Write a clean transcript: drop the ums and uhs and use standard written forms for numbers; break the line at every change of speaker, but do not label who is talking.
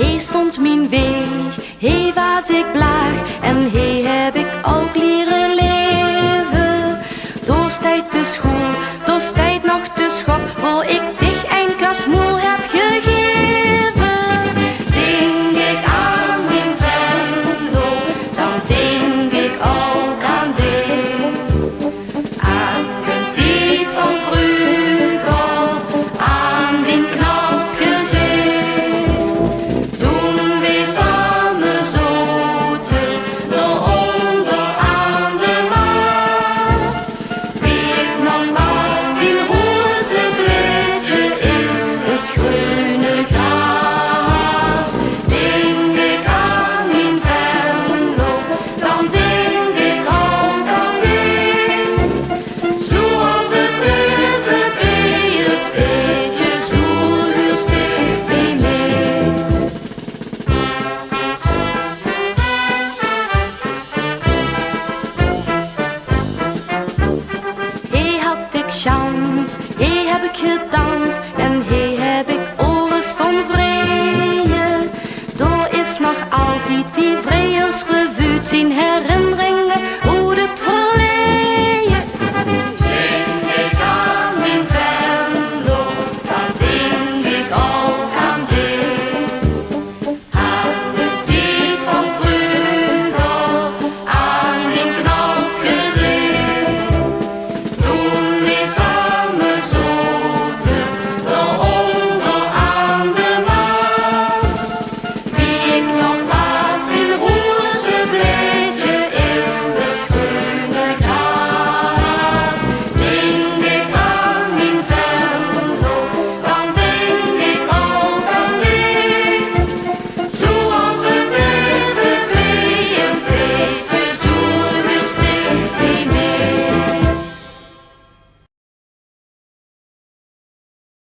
Hij stond mijn weg, hij was ik blaag en hij heb ik ook leren leven. Door tijd te school, door tijd nog te schop, waar ik dich een kasmoel heb gegeven. Denk ik aan mijn Venlo, dan denk ik ook aan dich. Aan hun tijd van vroeger, aan die knap gezicht. Toen we samen zoten, daaronder aan de Maas. Wie ik nog was, die roze bladje in het groene gras. Denk ik aan mijn Venlo, dan denk ik ook aan dich. Zoals het leven bij het beetje, zo rust ik bij mij. Hij had ik chans, hij heb ik gedanst en hij heb ik oren vrije. Door is nog altijd die vrijheidsrevue zien her.